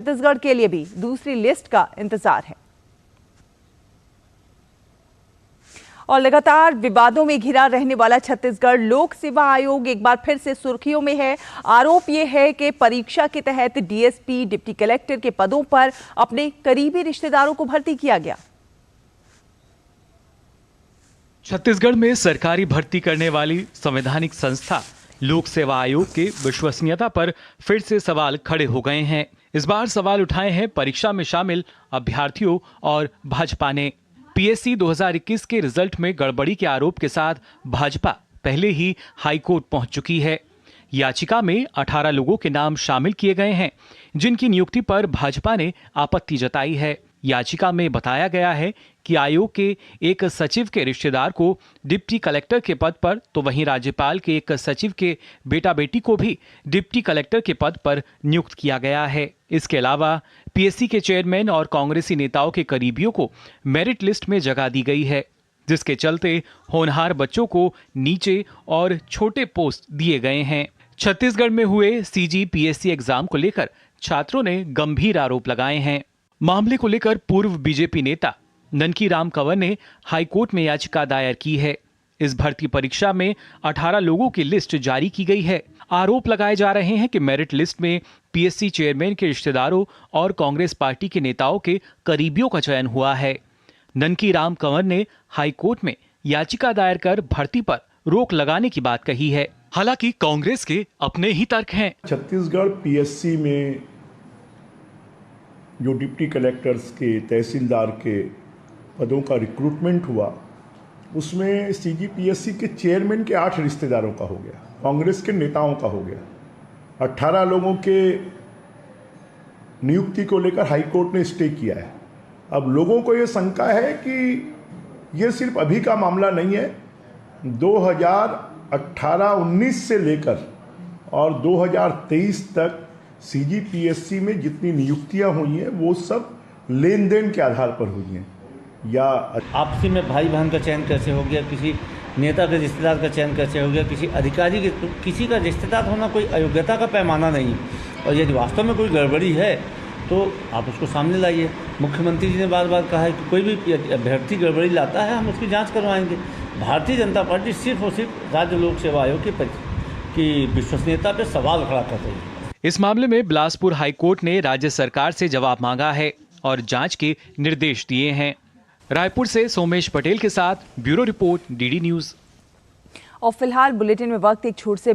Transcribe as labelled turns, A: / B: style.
A: छत्तीसगढ़ के लिए भी दूसरी लिस्ट का इंतजार है। और लगातार विवादों में घिरा रहने वाला छत्तीसगढ़ लोक सेवा आयोग एक बार फिर से सुर्खियों में है। आरोप यह है कि परीक्षा के तहत डीएसपी, डिप्टी कलेक्टर के पदों पर अपने करीबी रिश्तेदारों को भर्ती किया गया।
B: छत्तीसगढ़ में सरकारी भर्ती करने वाली संवैधानिक संस्था लोक सेवा आयोग के विश्वसनीयता पर फिर से सवाल खड़े हो गए हैं। इस बार सवाल उठाए हैं परीक्षा में शामिल अभ्यर्थियों और भाजपा ने। पीएससी 2021 के रिजल्ट में गड़बड़ी के आरोप के साथ भाजपा पहले ही हाईकोर्ट पहुंच चुकी है। याचिका में 18 लोगों के नाम शामिल किए गए हैं, जिनकी नियुक्ति पर भाजपा ने आपत्ति जताई है। याचिका में बताया गया है कि आयोग के एक सचिव के रिश्तेदार को डिप्टी कलेक्टर के पद पर, तो वहीं राज्यपाल के एक सचिव के बेटा बेटी को भी डिप्टी कलेक्टर के पद पर नियुक्त किया गया है। इसके अलावा पीएससी के चेयरमैन और कांग्रेसी नेताओं के करीबियों को मेरिट लिस्ट में जगह दी गई है, जिसके चलते होनहार बच्चों को नीचे और छोटे पोस्ट दिए गए हैं। छत्तीसगढ़ में हुए सीजी पीएससी एग्जाम को लेकर छात्रों ने गंभीर आरोप लगाए हैं। मामले को लेकर पूर्व बीजेपी नेता ननकी राम कंवर ने हाईकोर्ट में याचिका दायर की है। इस भर्ती परीक्षा में 18 लोगों की लिस्ट जारी की गई है। आरोप लगाए जा रहे हैं कि मेरिट लिस्ट में पीएससी चेयरमैन के रिश्तेदारों और कांग्रेस पार्टी के नेताओं के करीबियों का चयन हुआ है। ननकी राम कंवर ने हाईकोर्ट में याचिका दायर कर भर्ती पर रोक लगाने की बात कही है। हालांकि कांग्रेस के अपने ही तर्क हैं।
C: छत्तीसगढ़ पीएससी में जो डिप्टी कलेक्टर्स के, तहसीलदार के पदों का रिक्रूटमेंट हुआ, उसमें सीजीपीएससी के चेयरमैन के 8 रिश्तेदारों का हो गया, कांग्रेस के नेताओं का हो गया। 18 लोगों के नियुक्ति को लेकर हाईकोर्ट ने स्टे किया है। अब लोगों को ये शंका है कि ये सिर्फ अभी का मामला नहीं है। 2018-19 से लेकर और 2023 तक सीजीपीएससी में जितनी नियुक्तियां हुई हैं वो सब लेन देन के आधार पर हुई हैं। या
D: आपसी में भाई बहन का चयन कैसे हो गया, किसी नेता के रिश्तेदार का चयन कैसे हो गया, किसी अधिकारी के, किसी का रिश्तेदार होना कोई अयोग्यता का पैमाना नहीं। और यदि वास्तव में कोई गड़बड़ी है तो आप उसको सामने लाइए। मुख्यमंत्री जी ने बार बार कहा है कि कोई भी अभ्यर्थी गड़बड़ी लाता है हम उसकी जाँच करवाएंगे। भारतीय जनता पार्टी सिर्फ और सिर्फ राज्य लोक सेवा आयोग की विश्वसनीयता पर सवाल खड़ा कर रही है।
B: इस मामले में बिलासपुर हाईकोर्ट ने राज्य सरकार से जवाब मांगा है और जांच के निर्देश दिए हैं। रायपुर से सोमेश पटेल के साथ ब्यूरो रिपोर्ट, डीडी न्यूज।
A: और फिलहाल बुलेटिन में वक्त एक छोट से